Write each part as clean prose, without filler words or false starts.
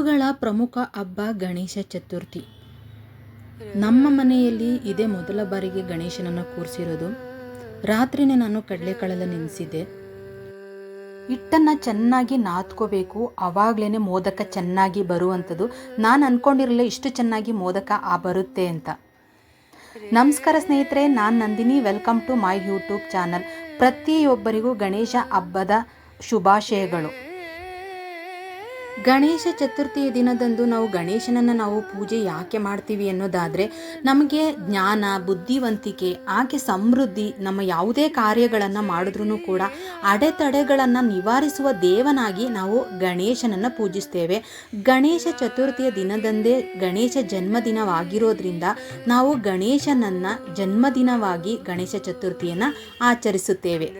ಹಿಂದೂಗಳ ಪ್ರಮುಖ ಹಬ್ಬ ಗಣೇಶ ಚತುರ್ಥಿ. ನಮ್ಮ ಮನೆಯಲ್ಲಿ ಇದೇ ಮೊದಲ ಬಾರಿಗೆ ಗಣೇಶನನ್ನು ಕೂರಿಸಿರೋದು. ರಾತ್ರಿನೇ ನಾನು ಕಡಲೆಕಾಳೆಲ್ಲ ನೆನೆಸಿದ್ದೆ. ಹಿಟ್ಟನ್ನು ಚೆನ್ನಾಗಿ ನಾದ್ಕೋಬೇಕು, ಆವಾಗಲೇ ಮೋದಕ ಚೆನ್ನಾಗಿ ಬರುವಂಥದ್ದು. ನಾನು ಅಂದ್ಕೊಂಡಿರಲಿಲ್ಲ ಇಷ್ಟು ಚೆನ್ನಾಗಿ ಮೋದಕ ಬರುತ್ತೆ ಅಂತ. ನಮಸ್ಕಾರ ಸ್ನೇಹಿತರೆ, ನಾನು Nandini. Welcome to my YouTube channel. ಪ್ರತಿಯೊಬ್ಬರಿಗೂ ಗಣೇಶ ಹಬ್ಬದ ಶುಭಾಶಯಗಳು. ಗಣೇಶ ಚತುರ್ಥಿಯ ದಿನದಂದು ನಾವು ಗಣೇಶನನ್ನು ಪೂಜೆ ಯಾಕೆ ಮಾಡ್ತೀವಿ ಅನ್ನೋದಾದರೆ, ನಮಗೆ ಜ್ಞಾನ, ಬುದ್ಧಿವಂತಿಕೆ, ಹಾಗೆ ಸಮೃದ್ಧಿ, ನಮ್ಮ ಯಾವುದೇ ಕಾರ್ಯಗಳನ್ನು ಮಾಡಿದ್ರೂ ಕೂಡ ಅಡೆತಡೆಗಳನ್ನು ನಿವಾರಿಸುವ ದೇವನಾಗಿ ನಾವು ಗಣೇಶನನ್ನು ಪೂಜಿಸ್ತೇವೆ. ಗಣೇಶ ಚತುರ್ಥಿಯ ದಿನದಂದೇ ಗಣೇಶ ಜನ್ಮದಿನವಾಗಿರೋದ್ರಿಂದ ನಾವು ಗಣೇಶನನ್ನು ಜನ್ಮದಿನವಾಗಿ ಗಣೇಶ ಚತುರ್ಥಿಯನ್ನು ಆಚರಿಸುತ್ತೇವೆ.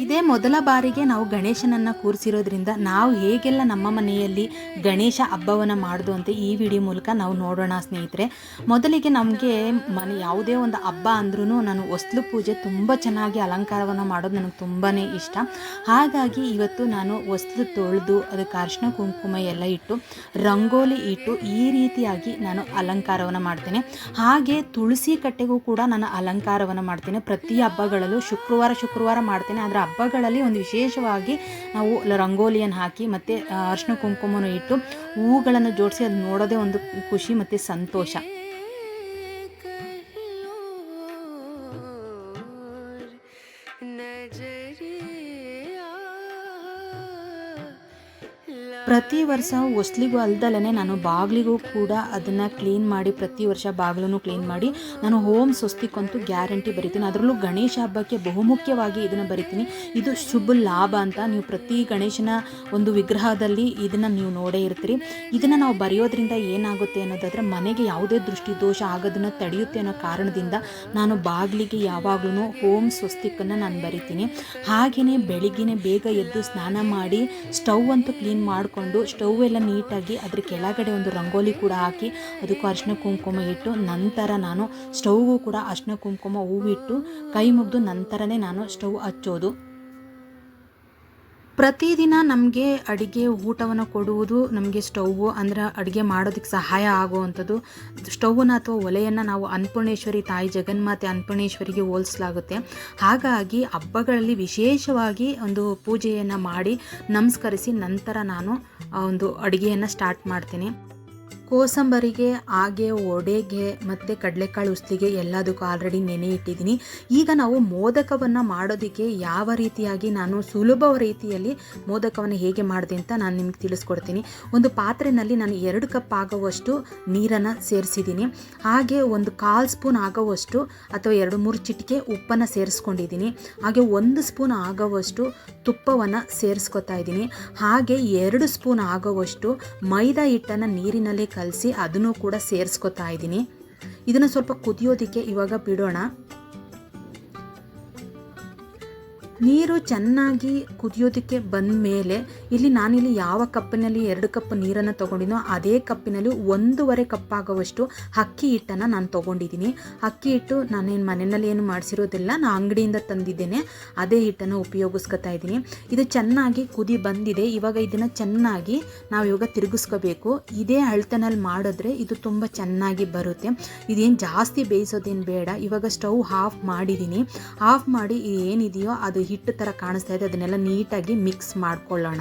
ಇದೇ ಮೊದಲ ಬಾರಿಗೆ ನಾವು ಗಣೇಶನನ್ನು ಕೂರಿಸಿರೋದ್ರಿಂದ ನಾವು ಹೇಗೆಲ್ಲ ನಮ್ಮ ಮನೆಯಲ್ಲಿ ಗಣೇಶ ಹಬ್ಬವನ್ನು ಮಾಡೋದು ಅಂತ ಈ ವಿಡಿಯೋ ಮೂಲಕ ನಾವು ನೋಡೋಣ ಸ್ನೇಹಿತರೆ. ಮೊದಲಿಗೆ ನಮಗೆ ಯಾವುದೇ ಒಂದು ಹಬ್ಬ ಅಂದ್ರೂ ನಾನು ಹೊಸ್ಲು ಪೂಜೆ ತುಂಬ ಚೆನ್ನಾಗಿ ಅಲಂಕಾರವನ್ನು ಮಾಡೋದು ನನಗೆ ತುಂಬಾ ಇಷ್ಟ. ಹಾಗಾಗಿ ಇವತ್ತು ನಾನು ಹೊಸ್ಲು ತೊಳೆದು ಅದಕ್ಕೆ ಅರಿಶಿನ ಕುಂಕುಮ ಎಲ್ಲ ಇಟ್ಟು ರಂಗೋಲಿ ಇಟ್ಟು ಈ ರೀತಿಯಾಗಿ ನಾನು ಅಲಂಕಾರವನ್ನು ಮಾಡ್ತೇನೆ. ಹಾಗೆ ತುಳಸಿ ಕಟ್ಟೆಗೂ ಕೂಡ ನಾನು ಅಲಂಕಾರವನ್ನು ಮಾಡ್ತೇನೆ. ಪ್ರತಿ ಹಬ್ಬಗಳಲ್ಲೂ ಶುಕ್ರವಾರ ಮಾಡ್ತೇನೆ. ಆದರೆ ಹಬ್ಬಗಳಲ್ಲಿ ಒಂದು ವಿಶೇಷವಾಗಿ ನಾವು ರಂಗೋಲಿಯನ್ನು ಹಾಕಿ ಮತ್ತು ಅರಿಶಿನ ಕುಂಕುಮವನ್ನು ಇಟ್ಟು ಹೂಗಳನ್ನು ಜೋಡಿಸಿ ಅದು ನೋಡೋದೇ ಒಂದು ಖುಷಿ ಮತ್ತು ಸಂತೋಷ. ಪ್ರತಿ ವರ್ಷ ಹೊಸ್ಲಿಗೂ ಅಲ್ದಲೇ ನಾನು ಬಾಗಿಲಿಗೂ ಕೂಡ ಅದನ್ನು ಕ್ಲೀನ್ ಮಾಡಿ, ಪ್ರತಿ ವರ್ಷ ಬಾಗಿಲನ್ನು ಕ್ಲೀನ್ ಮಾಡಿ ನಾನು ಓಂ ಸ್ವಸ್ತಿಕ್ಕಂತೂ ಗ್ಯಾರಂಟಿ ಬರಿತೀನಿ. ಅದರಲ್ಲೂ ಗಣೇಶ ಹಬ್ಬಕ್ಕೆ ಬಹುಮುಖ್ಯವಾಗಿ ಇದನ್ನು ಬರಿತೀನಿ. ಇದು ಶುಭ ಲಾಭ ಅಂತ. ನೀವು ಪ್ರತಿ ಗಣೇಶನ ಒಂದು ವಿಗ್ರಹದಲ್ಲಿ ಇದನ್ನು ನೀವು ನೋಡೇ ಇರ್ತೀರಿ. ಇದನ್ನು ನಾವು ಬರೆಯೋದ್ರಿಂದ ಏನಾಗುತ್ತೆ ಅನ್ನೋದಾದರೆ, ಮನೆಗೆ ಯಾವುದೇ ದೃಷ್ಟಿ ದೋಷ ಆಗೋದನ್ನು ತಡೆಯುತ್ತೆ ಅನ್ನೋ ಕಾರಣದಿಂದ ನಾನು ಬಾಗಿಲಿಗೆ ಯಾವಾಗಲೂ ಓಂ ಸ್ವಸ್ತಿಕ್ಕನ್ನು ನಾನು ಬರಿತೀನಿ. ಹಾಗೆಯೇ ಬೆಳಿಗ್ಗೆ ಬೇಗ ಎದ್ದು ಸ್ನಾನ ಮಾಡಿ ಸ್ಟವ್ ಅಂತೂ ಕ್ಲೀನ್ ಮಾಡಿಕೊಂಡು ಸ್ಟವ್ ಎಲ್ಲ ನೀಟಾಗಿ ಅದ್ರ ಕೆಳಗಡೆ ಒಂದು ರಂಗೋಲಿ ಕೂಡ ಹಾಕಿ ಅದಕ್ಕೂ ಅರಿಶಿನ ಕುಂಕುಮ ಇಟ್ಟು ನಂತರ ನಾನು ಸ್ಟವ್ಗೂ ಕೂಡ ಅರಿಶಿನ ಕುಂಕುಮ ಹೂವಿಟ್ಟು ಕೈ ಮುಗಿದು ನಂತರನೇ ನಾನು ಸ್ಟವ್ ಹಚ್ಚೋದು. ಪ್ರತಿದಿನ ನಮಗೆ ಅಡುಗೆ ಊಟವನ್ನು ಕೊಡುವುದು ನಮಗೆ ಸ್ಟವ್ವು, ಅಂದರೆ ಅಡುಗೆ ಮಾಡೋದಕ್ಕೆ ಸಹಾಯ ಆಗುವಂಥದ್ದು ಸ್ಟವ್ವನ್ನು ಅಥವಾ ಒಲೆಯನ್ನು ನಾವು ಅನ್ನಪೂರ್ಣೇಶ್ವರಿ ತಾಯಿ ಜಗನ್ಮಾತೆ ಅನ್ನಪೂರ್ಣೇಶ್ವರಿಗೆ ಹೋಲಿಸಲಾಗುತ್ತೆ. ಹಾಗಾಗಿ ಹಬ್ಬಗಳಲ್ಲಿ ವಿಶೇಷವಾಗಿ ಒಂದು ಪೂಜೆಯನ್ನು ಮಾಡಿ ನಮಸ್ಕರಿಸಿ ನಂತರ ನಾನು ಒಂದು ಅಡುಗೆಯನ್ನು ಸ್ಟಾರ್ಟ್ ಮಾಡ್ತೀನಿ. ಕೋಸಂಬರಿಗೆ, ಹಾಗೆ ವಡೆಗೆ ಮತ್ತು ಕಡಲೆಕಾಳು ಉಸ್ಲಿಗೆ ಎಲ್ಲದಕ್ಕೂ ಆಲ್ರೆಡಿ ನೆನೆ ಇಟ್ಟಿದ್ದೀನಿ. ಈಗ ನಾವು ಮೋದಕವನ್ನು ಮಾಡೋದಕ್ಕೆ ಯಾವ ರೀತಿಯಾಗಿ ನಾನು ಸುಲಭ ರೀತಿಯಲ್ಲಿ ಮೋದಕವನ್ನು ಹೇಗೆ ಮಾಡಿದೆ ಅಂತ ನಾನು ನಿಮ್ಗೆ ತಿಳಿಸ್ಕೊಡ್ತೀನಿ. ಒಂದು ಪಾತ್ರೆಯಲ್ಲಿ ನಾನು 2 ಕಪ್ ಆಗುವಷ್ಟು ನೀರನ್ನು ಸೇರಿಸಿದ್ದೀನಿ. ಹಾಗೆ ಒಂದು 1/4 ಸ್ಪೂನ್ ಆಗುವಷ್ಟು ಅಥವಾ 2-3 ಚಿಟಿಕೆ ಉಪ್ಪನ್ನು ಸೇರಿಸ್ಕೊಂಡಿದ್ದೀನಿ. ಹಾಗೆ 1 ಸ್ಪೂನ್ ಆಗುವಷ್ಟು ತುಪ್ಪವನ್ನು ಸೇರಿಸ್ಕೊತಾ ಇದ್ದೀನಿ. ಹಾಗೆ 2 ಸ್ಪೂನ್ ಆಗುವಷ್ಟು ಮೈದಾ ಹಿಟ್ಟನ್ನು ನೀರಿನಲ್ಲಿ ಕಲಸಿ ಅದನ್ನು ಕೂಡ ಸೇರಿಸ್ಕೊತಾ ಇದ್ದೀನಿ. ಇದನ್ನು ಸ್ವಲ್ಪ ಕುದಿಯೋದಕ್ಕೆ ಇವಾಗ ಬಿಡೋಣ. ನೀರು ಚೆನ್ನಾಗಿ ಕುದಿಯೋದಕ್ಕೆ ಬಂದ ಮೇಲೆ ನಾನಿಲ್ಲಿ ಯಾವ ಕಪ್ಪಿನಲ್ಲಿ 2 ಕಪ್ ನೀರನ್ನು ತೊಗೊಂಡಿನೋ ಅದೇ ಕಪ್ಪಿನಲ್ಲಿ 1.5 ಕಪ್ ಆಗುವಷ್ಟು ಅಕ್ಕಿ ಹಿಟ್ಟನ್ನು ನಾನು ತೊಗೊಂಡಿದ್ದೀನಿ. ಅಕ್ಕಿ ಹಿಟ್ಟು ನಾನೇನು ಮನೆಯಲ್ಲಿ ಏನು ಮಾಡಿಸಿರೋದಿಲ್ಲ, ನಾನು ಅಂಗಡಿಯಿಂದ ತಂದಿದ್ದೇನೆ. ಅದೇ ಹಿಟ್ಟನ್ನು ಉಪಯೋಗಿಸ್ಕೊತಾ ಇದ್ದೀನಿ. ಇದು ಚೆನ್ನಾಗಿ ಕುದಿ ಬಂದಿದೆ. ಇವಾಗ ಇದನ್ನು ಚೆನ್ನಾಗಿ ನಾವು ಇವಾಗ ತಿರುಗಿಸ್ಕೋಬೇಕು. ಇದೇ ಅಳತೆನಲ್ಲಿ ಮಾಡಿದ್ರೆ ಇದು ತುಂಬ ಚೆನ್ನಾಗಿ ಬರುತ್ತೆ. ಇದೇನು ಜಾಸ್ತಿ ಬೇಯಿಸೋದೇನು ಬೇಡ. ಇವಾಗ ಸ್ಟವ್ ಆಫ್ ಮಾಡಿದ್ದೀನಿ. ಆಫ್ ಮಾಡಿ ಏನಿದೆಯೋ ಅದು ಹಿಟ್ಟು ಥರ ಕಾಣಿಸ್ತಾ ಇದೆ, ಅದನ್ನೆಲ್ಲ ನೀಟಾಗಿ ಮಿಕ್ಸ್ ಮಾಡ್ಕೊಳ್ಳೋಣ.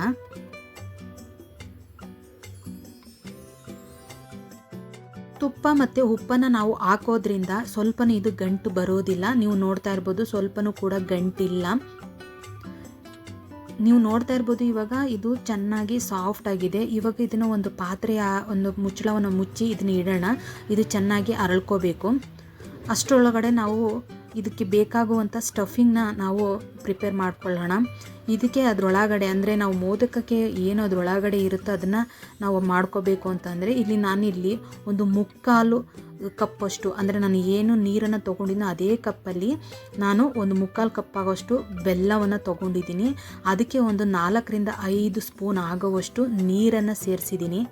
ತುಪ್ಪ ಮತ್ತು ಉಪ್ಪನ್ನು ನಾವು ಹಾಕೋದ್ರಿಂದ ಸ್ವಲ್ಪನೂ ಇದು ಗಂಟು ಬರೋದಿಲ್ಲ. ನೀವು ನೋಡ್ತಾ ಇರ್ಬೋದು, ಸ್ವಲ್ಪನೂ ಕೂಡ ಗಂಟಿಲ್ಲ. ನೀವು ನೋಡ್ತಾ ಇರ್ಬೋದು ಇವಾಗ ಇದು ಚೆನ್ನಾಗಿ ಸಾಫ್ಟ್ ಆಗಿದೆ. ಇವಾಗ ಇದನ್ನು ಒಂದು ಪಾತ್ರೆಯ ಒಂದು ಮುಚ್ಚಳವನ್ನು ಮುಚ್ಚಿ ಇದನ್ನ ಇಡೋಣ. ಇದು ಚೆನ್ನಾಗಿ ಅರಳ್ಕೋಬೇಕು. ಅಷ್ಟರೊಳಗಡೆ ನಾವು ಇದಕ್ಕೆ ಬೇಕಾಗುವಂಥ ಸ್ಟಫಿಂಗ್ನ ನಾವು ಪ್ರಿಪೇರ್ ಮಾಡ್ಕೊಳ್ಳೋಣ. ಇದಕ್ಕೆ ಅದರೊಳಗಡೆ ಅಂದರೆ ನಾವು ಮೋದಕಕ್ಕೆ ಏನು ಅದರೊಳಗಡೆ ಇರುತ್ತೋ ಅದನ್ನು ನಾವು ಮಾಡ್ಕೋಬೇಕು ಅಂತಂದರೆ ನಾನಿಲ್ಲಿ ಒಂದು 3/4 ಕಪ್ಪಷ್ಟು, ಅಂದರೆ ನಾನು ಏನು ನೀರನ್ನು ತೊಗೊಂಡಿದ್ದೋ ಅದೇ ಕಪ್ಪಲ್ಲಿ ನಾನು ಒಂದು 3/4 ಕಪ್ ಆಗೋಷ್ಟು ಬೆಲ್ಲವನ್ನು ತೊಗೊಂಡಿದ್ದೀನಿ. ಅದಕ್ಕೆ ಒಂದು 4-5 ಸ್ಪೂನ್ ಆಗುವಷ್ಟು ನೀರನ್ನು ಸೇರಿಸಿದ್ದೀನಿ.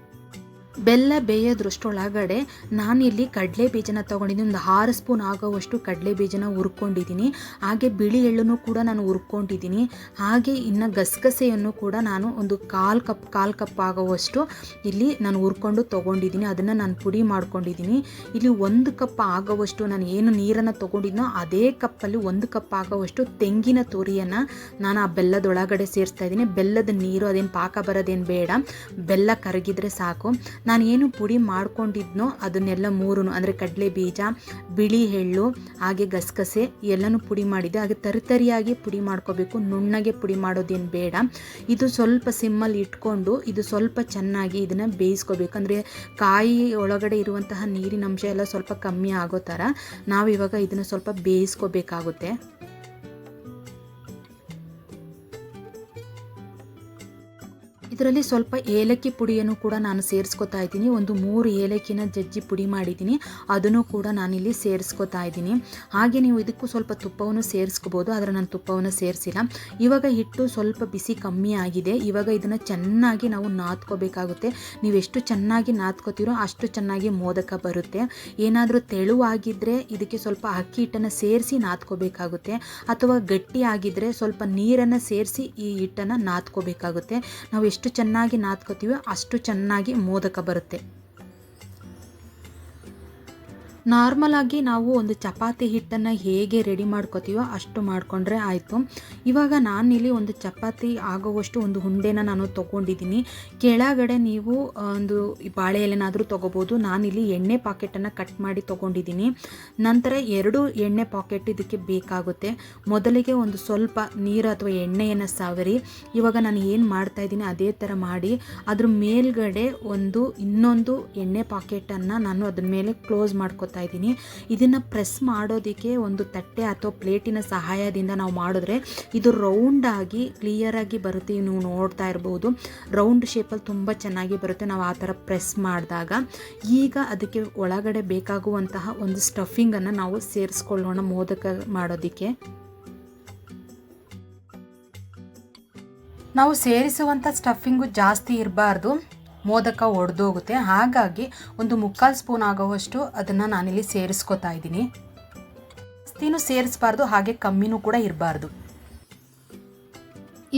ಬೆಲ್ಲ ಬೇಯೋದ್ರಷ್ಟೊಳಗಡೆ ನಾನಿಲ್ಲಿ ಕಡಲೆ ಬೀಜನ ತೊಗೊಂಡಿದ್ದೀನಿ. ಒಂದು 6 ಸ್ಪೂನ್ ಆಗೋವಷ್ಟು ಕಡಲೆ ಬೀಜನ ಹುರ್ಕೊಂಡಿದ್ದೀನಿ. ಹಾಗೆ ಬಿಳಿ ಎಳ್ಳನ್ನು ಕೂಡ ನಾನು ಹುರ್ಕೊಂಡಿದ್ದೀನಿ. ಹಾಗೆ ಇನ್ನು ಗಸಗಸೆಯನ್ನು ಕೂಡ ನಾನು ಒಂದು ಕಾಲು ಕಪ್ ಆಗೋವಷ್ಟು ಇಲ್ಲಿ ನಾನು ಹುರ್ಕೊಂಡು ತೊಗೊಂಡಿದ್ದೀನಿ. ಅದನ್ನು ನಾನು ಪುಡಿ ಮಾಡ್ಕೊಂಡಿದ್ದೀನಿ. ಇಲ್ಲಿ 1 ಕಪ್ ಆಗೋವಷ್ಟು ನಾನು ಏನು ನೀರನ್ನು ತೊಗೊಂಡಿದ್ನೋ ಅದೇ ಕಪ್ಪಲ್ಲಿ 1 ಕಪ್ ಆಗೋವಷ್ಟು ತೆಂಗಿನ ತುರಿಯನ್ನು ನಾನು ಆ ಬೆಲ್ಲದೊಳಗಡೆ ಸೇರಿಸ್ತಾ ಇದ್ದೀನಿ. ಬೆಲ್ಲದ ನೀರು ಅದೇನು ಪಾಕ ಬರೋದೇನು ಬೇಡ, ಬೆಲ್ಲ ಕರಗಿದ್ರೆ ಸಾಕು. ನಾನು ಏನು ಪುಡಿ ಮಾಡ್ಕೊಂಡಿದ್ನೋ ಅದನ್ನೆಲ್ಲ ಮೂರೂ ಅಂದರೆ ಕಡಲೆ ಬೀಜ, ಬಿಳಿ ಎಳ್ಳು ಹಾಗೆ ಗಸಗಸೆ ಎಲ್ಲನೂ ಪುಡಿ ಮಾಡಿದ್ದೆ. ಹಾಗೆ ತರಿತರಿಯಾಗಿ ಪುಡಿ ಮಾಡ್ಕೋಬೇಕು, ನುಣ್ಣಗೆ ಪುಡಿ ಮಾಡೋದೇನು ಬೇಡ. ಇದು ಸ್ವಲ್ಪ ಸಿಮ್ಮಲ್ಲಿ ಇಟ್ಕೊಂಡು ಇದು ಸ್ವಲ್ಪ ಚೆನ್ನಾಗಿ ಇದನ್ನು ಬೇಯಿಸ್ಕೋಬೇಕು. ಅಂದರೆ ಕಾಯಿ ಒಳಗಡೆ ಇರುವಂತಹ ನೀರಿನ ಅಂಶ ಎಲ್ಲ ಸ್ವಲ್ಪ ಕಮ್ಮಿ ಆಗೋ ಥರ ನಾವಿವಾಗ ಇದನ್ನು ಸ್ವಲ್ಪ ಬೇಯಿಸ್ಕೋಬೇಕಾಗುತ್ತೆ. ಇದರಲ್ಲಿ ಸ್ವಲ್ಪ ಏಲಕ್ಕಿ ಪುಡಿಯನ್ನು ಕೂಡ ನಾನು ಸೇರಿಸ್ಕೊತಾ ಇದ್ದೀನಿ. ಒಂದು 3 ಏಲಕ್ಕಿನ ಜಜ್ಜಿ ಪುಡಿ ಮಾಡಿದ್ದೀನಿ, ಅದನ್ನು ಕೂಡ ನಾನಿಲ್ಲಿ ಸೇರಿಸ್ಕೊತಾ ಇದ್ದೀನಿ. ಹಾಗೆ ನೀವು ಇದಕ್ಕೂ ಸ್ವಲ್ಪ ತುಪ್ಪವನ್ನು ಸೇರಿಸ್ಕೋಬೋದು, ಆದರೆ ನಾನು ತುಪ್ಪವನ್ನು ಸೇರಿಸಿಲ್ಲ. ಇವಾಗ ಹಿಟ್ಟು ಸ್ವಲ್ಪ ಬಿಸಿ ಕಮ್ಮಿ ಆಗಿದೆ. ಇವಾಗ ಇದನ್ನು ಚೆನ್ನಾಗಿ ನಾವು ನಾದ್ಕೋಬೇಕಾಗುತ್ತೆ. ನೀವು ಎಷ್ಟು ಚೆನ್ನಾಗಿ ನಾದ್ಕೋತೀರೋ ಅಷ್ಟು ಚೆನ್ನಾಗಿ ಮೋದಕ ಬರುತ್ತೆ. ಏನಾದರೂ ತೆಳುವಾಗಿದ್ದರೆ ಇದಕ್ಕೆ ಸ್ವಲ್ಪ ಅಕ್ಕಿ ಹಿಟ್ಟನ್ನು ಸೇರಿಸಿ ನಾದ್ಕೋಬೇಕಾಗುತ್ತೆ, ಅಥವಾ ಗಟ್ಟಿ ಆಗಿದ್ದರೆ ಸ್ವಲ್ಪ ನೀರನ್ನು ಸೇರಿಸಿ ಈ ಹಿಟ್ಟನ್ನು ನಾದ್ಕೋಬೇಕಾಗುತ್ತೆ. ನಾವು ಎಷ್ಟು ಚೆನ್ನಾಗಿ ನಾದ್ಕೋತೀವೋ ಅಷ್ಟು ಚೆನ್ನಾಗಿ ಮೋದಕ ಬರುತ್ತೆ. ನಾರ್ಮಲ್ ಆಗಿ ನಾವು ಒಂದು ಚಪಾತಿ ಹಿಟ್ಟನ್ನು ಹೇಗೆ ರೆಡಿ ಮಾಡ್ಕೋತೀವೋ ಅಷ್ಟು ಮಾಡಿಕೊಂಡ್ರೆ ಆಯಿತು. ಇವಾಗ ನಾನಿಲ್ಲಿ ಒಂದು ಚಪಾತಿ ಆಗೋವಷ್ಟು ಒಂದು ಉಂಡೆನ ನಾನು ತೊಗೊಂಡಿದ್ದೀನಿ. ಕೆಳಗಡೆ ನೀವು ಒಂದು ಬಾಳೆ ಎಲೆನಾದರೂ ತೊಗೋಬೋದು. ನಾನಿಲ್ಲಿ ಎಣ್ಣೆ ಪಾಕೆಟನ್ನು ಕಟ್ ಮಾಡಿ ತೊಗೊಂಡಿದ್ದೀನಿ. ನಂತರ 2 ಎಣ್ಣೆ ಪಾಕೆಟ್ ಇದಕ್ಕೆ ಬೇಕಾಗುತ್ತೆ. ಮೊದಲಿಗೆ ಒಂದು ಸ್ವಲ್ಪ ನೀರು ಅಥವಾ ಎಣ್ಣೆಯನ್ನು ಸವರಿ, ಇವಾಗ ನಾನು ಏನು ಮಾಡ್ತಾಯಿದ್ದೀನಿ ಅದೇ ಥರ ಮಾಡಿ ಅದ್ರ ಮೇಲ್ಗಡೆ ಇನ್ನೊಂದು ಎಣ್ಣೆ ಪಾಕೆಟನ್ನು ನಾನು ಅದ್ರ ಮೇಲೆ ಕ್ಲೋಸ್ ಮಾಡ್ಕೋತೀನಿ. ಇದನ್ನು ಪ್ರೆಸ್ ಮಾಡೋದಕ್ಕೆ ಒಂದು ತಟ್ಟೆ ಅಥವಾ ಪ್ಲೇಟಿನ ಸಹಾಯದಿಂದ ನಾವು ಮಾಡಿದ್ರೆ ಇದು ರೌಂಡ್ ಆಗಿ ಕ್ಲಿಯರ್ ಆಗಿ ಬರುತ್ತೆ. ನೀವು ನೋಡ್ತಾ ಇರ್ಬೋದು, ರೌಂಡ್ ಶೇಪಲ್ಲಿ ತುಂಬ ಚೆನ್ನಾಗಿ ಬರುತ್ತೆ ನಾವು ಆ ಥರ ಪ್ರೆಸ್ ಮಾಡಿದಾಗ. ಈಗ ಅದಕ್ಕೆ ಒಳಗಡೆ ಬೇಕಾಗುವಂತಹ ಒಂದು ಸ್ಟಫಿಂಗನ್ನು ನಾವು ಸೇರಿಸ್ಕೊಳ್ಳೋಣ ಮೋದಕ ಮಾಡೋದಕ್ಕೆ. ನಾವು ಸೇರಿಸುವಂಥ ಸ್ಟಫಿಂಗು ಜಾಸ್ತಿ ಇರಬಾರ್ದು, ಮೋದಕ ಒಡೆದೋಗುತ್ತೆ. ಹಾಗಾಗಿ ಒಂದು 3/4 ಸ್ಪೂನ್ ಆಗೋವಷ್ಟು ಅದನ್ನು ನಾನಿಲ್ಲಿ ಸೇರಿಸ್ಕೊತಾ ಇದ್ದೀನಿ. ಜಾಸ್ತಿನೂ ಸೇರಿಸಬಾರ್ದು, ಹಾಗೆ ಕಮ್ಮಿನೂ ಕೂಡ ಇರಬಾರ್ದು.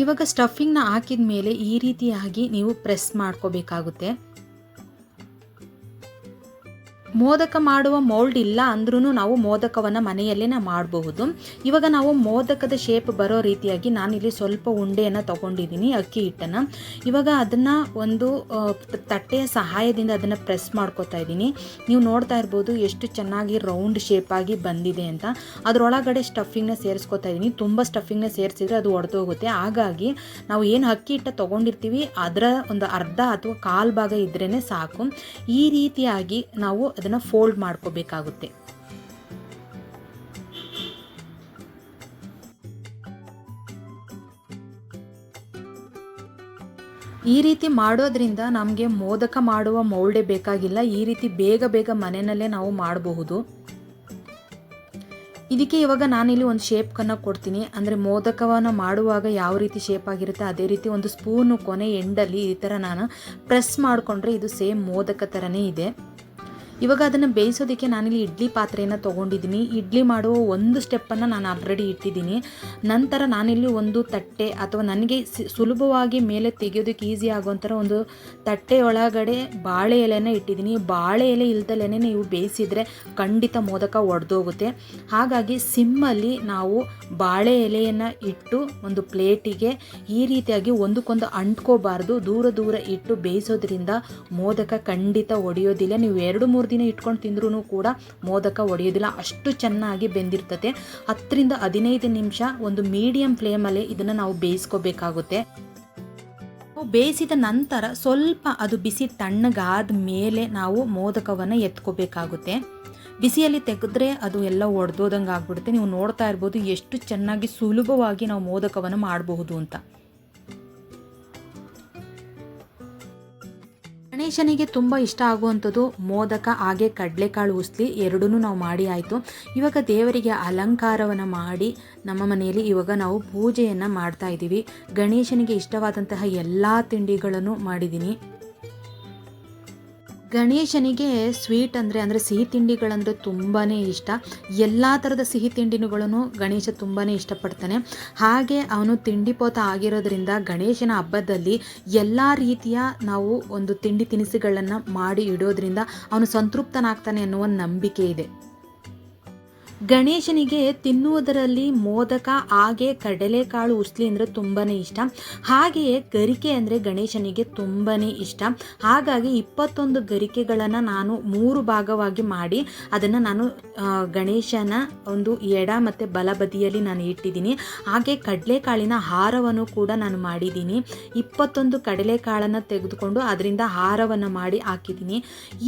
ಇವಾಗ ಸ್ಟಫಿಂಗ್ನ ಹಾಕಿದ ಮೇಲೆ ಈ ರೀತಿಯಾಗಿ ನೀವು ಪ್ರೆಸ್ ಮಾಡ್ಕೋಬೇಕಾಗುತ್ತೆ. ಮೋದಕ ಮಾಡುವ ಮೋಲ್ಡ್ ಇಲ್ಲ ಅಂದ್ರೂ ನಾವು ಮೋದಕವನ್ನು ಮನೆಯಲ್ಲೇ ಮಾಡಬಹುದು. ಇವಾಗ ನಾವು ಮೋದಕದ ಶೇಪ್ ಬರೋ ರೀತಿಯಾಗಿ ನಾನಿಲ್ಲಿ ಸ್ವಲ್ಪ ಉಂಡೆಯನ್ನು ತೊಗೊಂಡಿದ್ದೀನಿ, ಅಕ್ಕಿ ಹಿಟ್ಟನ್ನು. ಇವಾಗ ಅದನ್ನು ಒಂದು ತಟ್ಟೆಯ ಸಹಾಯದಿಂದ ಅದನ್ನು ಪ್ರೆಸ್ ಮಾಡ್ಕೋತಾ ಇದ್ದೀನಿ. ನೀವು ನೋಡ್ತಾ ಇರ್ಬೋದು ಎಷ್ಟು ಚೆನ್ನಾಗಿ ರೌಂಡ್ ಶೇಪಾಗಿ ಬಂದಿದೆ ಅಂತ. ಅದರೊಳಗಡೆ ಸ್ಟಫಿಂಗ್ನ ಸೇರಿಸ್ಕೋತಾ ಇದ್ದೀನಿ. ತುಂಬ ಸ್ಟಫಿಂಗ್ನ ಸೇರಿಸಿದ್ರೆ ಅದು ಒಡೆದೋಗುತ್ತೆ. ಹಾಗಾಗಿ ನಾವು ಏನು ಅಕ್ಕಿ ಹಿಟ್ಟು ತೊಗೊಂಡಿರ್ತೀವಿ ಅದರ ಒಂದು ಅರ್ಧ ಅಥವಾ 1/4 ಭಾಗ ಇದ್ರೇ ಸಾಕು. ಈ ರೀತಿಯಾಗಿ ನಾವು ಅದನ್ನು ಫೋಲ್ಡ್ ಮಾಡ್ಕೋಬೇಕಾಗುತ್ತೆ. ಈ ರೀತಿ ಮಾಡೋದ್ರಿಂದ ನಮಗೆ ಮೋದಕ ಮಾಡುವ ಮೌಲ್ಡೇ ಬೇಕಾಗಿಲ್ಲ. ಈ ರೀತಿ ಬೇಗ ಮನೆಯಲ್ಲೇ ನಾವು ಮಾಡಬಹುದು. ಇದಕ್ಕೆ ಇವಾಗ ನಾನಿಲ್ಲಿ ಒಂದು ಶೇಪ್ಕನ್ನು ಕೊಡ್ತೀನಿ. ಅಂದರೆ ಮೋದಕವನ್ನು ಮಾಡುವಾಗ ಯಾವ ರೀತಿ ಶೇಪ್ ಆಗಿರುತ್ತೆ ಅದೇ ರೀತಿ ಒಂದು ಸ್ಪೂನು ಕೊನೆ ಎಂಡಲ್ಲಿ ಈ ಥರ ನಾನು ಪ್ರೆಸ್ ಮಾಡಿಕೊಂಡ್ರೆ ಇದು ಸೇಮ್ ಮೋದಕ ಥರನೇ ಇದೆ. ಇವಾಗ ಅದನ್ನು ಬೇಯಿಸೋದಕ್ಕೆ ನಾನಿಲ್ಲಿ ಇಡ್ಲಿ ಪಾತ್ರೆಯನ್ನು ತೊಗೊಂಡಿದ್ದೀನಿ. ಇಡ್ಲಿ ಮಾಡುವ ಒಂದು ಸ್ಟೆಪ್ಪನ್ನು ನಾನು ಆಲ್ರೆಡಿ ಇಟ್ಟಿದ್ದೀನಿ. ನಂತರ ನಾನಿಲ್ಲಿ ಒಂದು ತಟ್ಟೆ ಅಥವಾ ನನಗೆ ಸುಲಭವಾಗಿ ಮೇಲೆ ತೆಗೆಯೋದಕ್ಕೆ ಈಸಿ ಆಗೋಂಥರ ಒಂದು ತಟ್ಟೆ ಒಳಗಡೆ ಬಾಳೆ ಎಲೆನ ಇಟ್ಟಿದ್ದೀನಿ. ಬಾಳೆ ಎಲೆ ಇಲ್ದಲೇ ನೀವು ಬೇಯಿಸಿದರೆ ಖಂಡಿತ ಮೋದಕ ಒಡೆದೋಗುತ್ತೆ. ಹಾಗಾಗಿ ಸಿಮ್ಮಲ್ಲಿ ನಾವು ಬಾಳೆ ಎಲೆಯನ್ನು ಇಟ್ಟು ಒಂದು ಪ್ಲೇಟಿಗೆ ಈ ರೀತಿಯಾಗಿ ಒಂದಕ್ಕೊಂದು ಅಂಟ್ಕೋಬಾರ್ದು, ದೂರ ಇಟ್ಟು ಬೇಯಿಸೋದ್ರಿಂದ ಮೋದಕ ಖಂಡಿತ ಒಡೆಯೋದಿಲ್ಲ. ನೀವು 2-3 ದಿನ ಇಟ್ಕೊಂಡು ತಿಂದ್ರೂ ಕೂಡ ಮೋದಕ ಒಡೆಯೋದಿಲ್ಲ, ಅಷ್ಟು ಚೆನ್ನಾಗಿ ಬೆಂದಿರ್ತದೆ. 10-15 ನಿಮಿಷ ಒಂದು ಮೀಡಿಯಂ ಫ್ಲೇಮಲ್ಲಿ ಇದನ್ನು ನಾವು ಬೇಯಿಸ್ಕೋಬೇಕಾಗುತ್ತೆ. ಬೇಯಿಸಿದ ನಂತರ ಸ್ವಲ್ಪ ಅದು ಬಿಸಿ ತಣ್ಣಗಾದ ಮೇಲೆ ನಾವು ಮೋದಕವನ್ನು ಎತ್ಕೋಬೇಕಾಗುತ್ತೆ. ಬಿಸಿಯಲ್ಲಿ ತೆಗೆದ್ರೆ ಅದು ಎಲ್ಲ ಒಡೆದೋದಂಗೆ ಆಗ್ಬಿಡುತ್ತೆ. ನೀವು ನೋಡ್ತಾ ಇರ್ಬೋದು ಎಷ್ಟು ಚೆನ್ನಾಗಿ ಸುಲಭವಾಗಿ ನಾವು ಮೋದಕವನ್ನು ಮಾಡಬಹುದು ಅಂತ. ಗಣೇಶನಿಗೆ ತುಂಬ ಇಷ್ಟ ಆಗುವಂಥದ್ದು ಮೋದಕ ಹಾಗೆ ಕಡಲೆಕಾಳು ಉಸ್ಲಿ ಎರಡೂ ನಾವು ಮಾಡಿ ಆಯಿತು. ಇವಾಗ ದೇವರಿಗೆ ಅಲಂಕಾರವನ್ನು ಮಾಡಿ ನಮ್ಮ ಮನೆಯಲ್ಲಿ ಇವಾಗ ನಾವು ಪೂಜೆಯನ್ನು ಮಾಡ್ತಾ ಇದ್ದೀವಿ. ಗಣೇಶನಿಗೆ ಇಷ್ಟವಾದಂತಹ ಎಲ್ಲ ತಿಂಡಿಗಳನ್ನು ಮಾಡಿದ್ದೀನಿ. ಗಣೇಶನಿಗೆ ಸ್ವೀಟ್ ಅಂದರೆ ಸಿಹಿ ತಿಂಡಿಗಳಂದರೆ ತುಂಬಾ ಇಷ್ಟ. ಎಲ್ಲ ಥರದ ಸಿಹಿ ತಿಂಡಿಗಳನ್ನು ಗಣೇಶ ತುಂಬಾ ಇಷ್ಟಪಡ್ತಾನೆ. ಹಾಗೆ ಅವನು ತಿಂಡಿಪೋತ ಆಗಿರೋದ್ರಿಂದ ಗಣೇಶನ ಹಬ್ಬದಲ್ಲಿ ಎಲ್ಲ ರೀತಿಯ ನಾವು ಒಂದು ತಿಂಡಿ ತಿನಿಸುಗಳನ್ನು ಮಾಡಿ ಇಡೋದ್ರಿಂದ ಅವನು ಸಂತೃಪ್ತನಾಗ್ತಾನೆ ಅನ್ನುವ ನಂಬಿಕೆ ಇದೆ. ಗಣೇಶನಿಗೆ ತಿನ್ನುವುದರಲ್ಲಿ ಮೋದಕ ಹಾಗೆ ಕಡಲೆಕಾಳು ಉಸ್ಲಿ ಅಂದರೆ ತುಂಬಾ ಇಷ್ಟ. ಹಾಗೆಯೇ ಗರಿಕೆ ಅಂದರೆ ಗಣೇಶನಿಗೆ ತುಂಬಾ ಇಷ್ಟ. ಹಾಗಾಗಿ 21 ಗರಿಕೆಗಳನ್ನು ನಾನು 3 ಭಾಗವಾಗಿ ಮಾಡಿ ಅದನ್ನು ನಾನು ಗಣೇಶನ ಒಂದು ಎಡ ಮತ್ತು ಬಲ ಬದಿಯಲ್ಲಿ ನಾನು ಇಟ್ಟಿದ್ದೀನಿ. ಹಾಗೆ ಕಡಲೆಕಾಳಿನ ಹಾರವನ್ನು ಕೂಡ ನಾನು ಮಾಡಿದ್ದೀನಿ. 21 ಕಡಲೆಕಾಳನ್ನು ತೆಗೆದುಕೊಂಡು ಅದರಿಂದ ಹಾರವನ್ನು ಮಾಡಿ ಹಾಕಿದ್ದೀನಿ.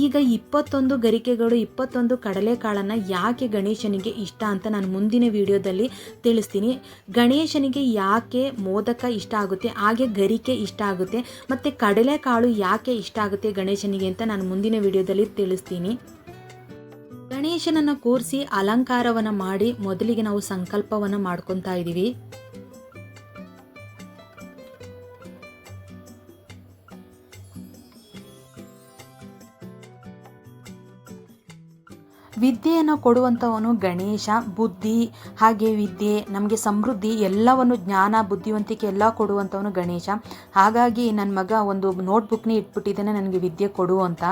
ಈಗ 21 ಗರಿಕೆಗಳು 21 ಕಡಲೆಕಾಳನ್ನು ಯಾಕೆ ಗಣೇಶನಿಗೆ ಇಷ್ಟ ಅಂತ ನಾನು ಮುಂದಿನ ವಿಡಿಯೋದಲ್ಲಿ ತಿಳಿಸ್ತೀನಿ. ಗಣೇಶನಿಗೆ ಯಾಕೆ ಮೋದಕ ಇಷ್ಟ ಆಗುತ್ತೆ, ಹಾಗೆ ಗರಿಕೆ ಇಷ್ಟ ಆಗುತ್ತೆ, ಮತ್ತು ಕಡಲೆಕಾಳು ಯಾಕೆ ಇಷ್ಟ ಆಗುತ್ತೆ ಗಣೇಶನಿಗೆ ಅಂತ ನಾನು ಮುಂದಿನ ವಿಡಿಯೋದಲ್ಲಿ ತಿಳಿಸ್ತೀನಿ. ಗಣೇಶನನ್ನು ಕೂರಿಸಿ ಅಲಂಕಾರವನ್ನು ಮಾಡಿ ಮೊದಲಿಗೆ ನಾವು ಸಂಕಲ್ಪವನ್ನು ಮಾಡ್ಕೊತಾ ಇದ್ದೀವಿ. ವಿದ್ಯೆಯನ್ನು ಕೊಡುವಂಥವನು ಗಣೇಶ. ಬುದ್ಧಿ ಹಾಗೆ ವಿದ್ಯೆ, ನಮಗೆ ಸಮೃದ್ಧಿ ಎಲ್ಲವನ್ನು, ಜ್ಞಾನ ಬುದ್ಧಿವಂತಿಕೆ ಎಲ್ಲ ಕೊಡುವಂಥವನು ಗಣೇಶ. ಹಾಗಾಗಿ ನನ್ನ ಮಗ ಒಂದು ನೋಟ್ಬುಕ್ನೇ ಇಟ್ಬಿಟ್ಟಿದ್ದಾನೆ ನನಗೆ ವಿದ್ಯೆ ಕೊಡು ಅಂತ.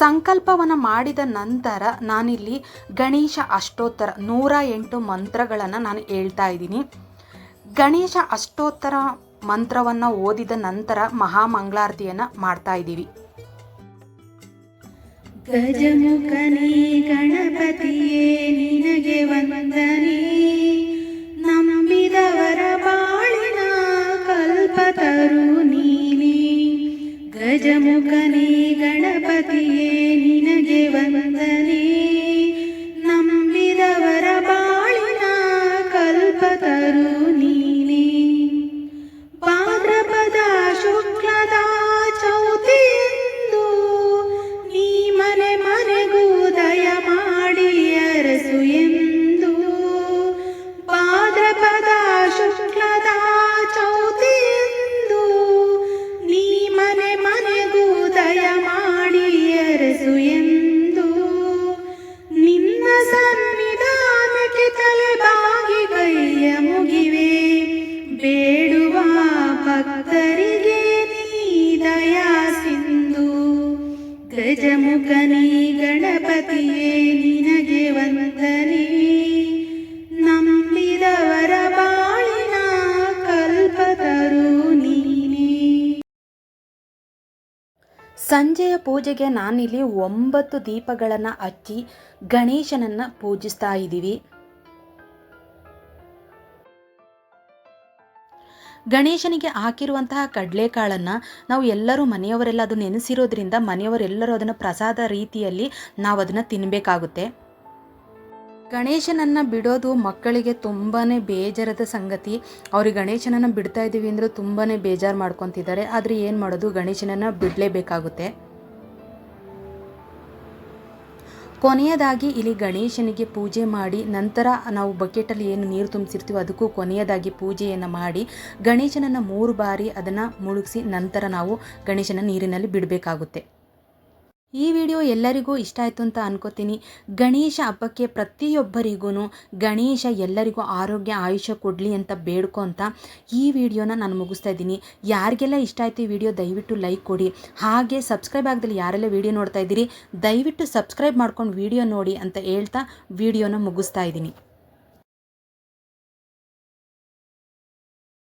ಸಂಕಲ್ಪವನ್ನು ಮಾಡಿದ ನಂತರ ನಾನಿಲ್ಲಿ ಗಣೇಶ ಅಷ್ಟೋತ್ತರ 108 ಮಂತ್ರಗಳನ್ನು ನಾನು ಹೇಳ್ತಾ ಇದ್ದೀನಿ. ಗಣೇಶ ಅಷ್ಟೋತ್ತರ ಮಂತ್ರವನ್ನು ಓದಿದ ನಂತರ ಮಹಾಮಂಗಳಾರತಿಯನ್ನು ಮಾಡ್ತಾ ಇದ್ದೀವಿ. ಗಜಮುಖನೇ ಗಣಪತಿಯೇ ನಿನಗೆ ವಂದನೆ, ನಂಬಿದವರ ಬಾಳಿನ ಕಲ್ಪತರು ನೀನೇ. ಗಜಮುಖನೇ ಗಣಪತಿಯೇ ನಿನಗೆ ವಂದನೆ, ನಂಬಿದವರ ಬಾಳಿನ ಕಲ್ಪತರು ನೀನೇ. ಭಾದ್ರಪದ ಶುಕ್ಲದ ಚೌತಿಯಂದು ನೀ ಮನೆ ಮನೆಗೂ ದಯ ಮಾಡಿ ಅರಸು ಎಂದು. ಭಾದ್ರಪದ ಶುಕ್ಲದ ಚೌತಿಯಂದು ನೀ ಮನೆ ಮನೆಗೂ ದಯ ಮಾಡಿ ಅರಸು ಎಂದು. ನಿನ್ನ ಸನ್ನಿಧಾನಕ್ಕೆ ತಲೆ ಬಾಗಿ ಕೈಯ ಮುಗಿವೆ, ಬೇಡುವ ಭಕ್ತರಿಗೆ ನೀ ದಯಾ ಸಿಂಧು. ಗಜಮುಖನೇ ಗಣಪತಿಯೇ ನಿನಗೆ ವಂದನೆ, ನಂಬಿದವರ ಬಾಳಿನ ಕಲ್ಪತರು ನೀನೇ. ಸಂಜೆಯ ಪೂಜೆಗೆ ನಾನಿಲ್ಲಿ 9 ದೀಪಗಳನ್ನು ಹಚ್ಚಿ ಗಣೇಶನನ್ನು ಪೂಜಿಸ್ತಾ ಇದ್ದೀವಿ. ಗಣೇಶನಿಗೆ ಹಾಕಿರುವಂತಹ ಕಡಲೆಕಾಳನ್ನು ನಾವು ಎಲ್ಲರೂ ಮನೆಯವರೆಲ್ಲ ಅದು ನೆನೆಸಿರೋದ್ರಿಂದ ಮನೆಯವರೆಲ್ಲರೂ ಅದನ್ನು ಪ್ರಸಾದ ರೀತಿಯಲ್ಲಿ ನಾವು ಅದನ್ನು ತಿನ್ನಬೇಕಾಗುತ್ತೆ. ಗಣೇಶನನ್ನು ಬಿಡೋದು ಮಕ್ಕಳಿಗೆ ತುಂಬಾ ಬೇಜಾರದ ಸಂಗತಿ. ಅವ್ರಿಗೆ ಗಣೇಶನನ್ನು ಬಿಡ್ತಾ ಇದ್ದೀವಿ ಅಂದರೆ ತುಂಬಾ ಬೇಜಾರು ಮಾಡ್ಕೊತಿದ್ದಾರೆ. ಆದರೆ ಏನು ಮಾಡೋದು, ಗಣೇಶನನ್ನು ಬಿಡಲೇಬೇಕಾಗುತ್ತೆ. ಕೊನೆಯದಾಗಿ ಇಲ್ಲಿ ಗಣೇಶನಿಗೆ ಪೂಜೆ ಮಾಡಿ ನಂತರ ನಾವು ಬಕೆಟಲ್ಲಿ ಏನು ನೀರು ತುಂಬಿಸಿರ್ತೀವೋ ಅದಕ್ಕೂ ಕೊನೆಯದಾಗಿ ಪೂಜೆಯನ್ನು ಮಾಡಿ ಗಣೇಶನನ್ನು 3 ಬಾರಿ ಅದನ್ನು ಮುಳುಗಿಸಿ ನಂತರ ನಾವು ಗಣೇಶನ ನೀರಿನಲ್ಲಿ ಬಿಡಬೇಕಾಗುತ್ತೆ. ಈ ವಿಡಿಯೋ ಎಲ್ಲರಿಗೂ ಇಷ್ಟ ಆಯಿತು ಅಂತ ಅನ್ಕೋತೀನಿ. ಗಣೇಶ ಹಬ್ಬಕ್ಕೆ ಪ್ರತಿಯೊಬ್ಬರಿಗೂ ಗಣೇಶ ಎಲ್ಲರಿಗೂ ಆರೋಗ್ಯ ಆಯುಷ್ಯ ಕೊಡಲಿ ಅಂತ ಬೇಡ್ಕೊತ ಈ ವಿಡಿಯೋನ ನಾನು ಮುಗಿಸ್ತಾ ಇದ್ದೀನಿ. ಯಾರಿಗೆಲ್ಲ ಇಷ್ಟ ಆಯಿತು ಈ ವಿಡಿಯೋ ದಯವಿಟ್ಟು ಲೈಕ್ ಕೊಡಿ. ಹಾಗೆ ಸಬ್ಸ್ಕ್ರೈಬ್ ಆಗದಲ್ಲಿ ಯಾರೆಲ್ಲ ವಿಡಿಯೋ ನೋಡ್ತಾ ಇದ್ದೀರಿ ದಯವಿಟ್ಟು ಸಬ್ಸ್ಕ್ರೈಬ್ ಮಾಡ್ಕೊಂಡು ವಿಡಿಯೋ ನೋಡಿ ಅಂತ ಹೇಳ್ತಾ ವಿಡಿಯೋನ ಮುಗಿಸ್ತಾ ಇದ್ದೀನಿ.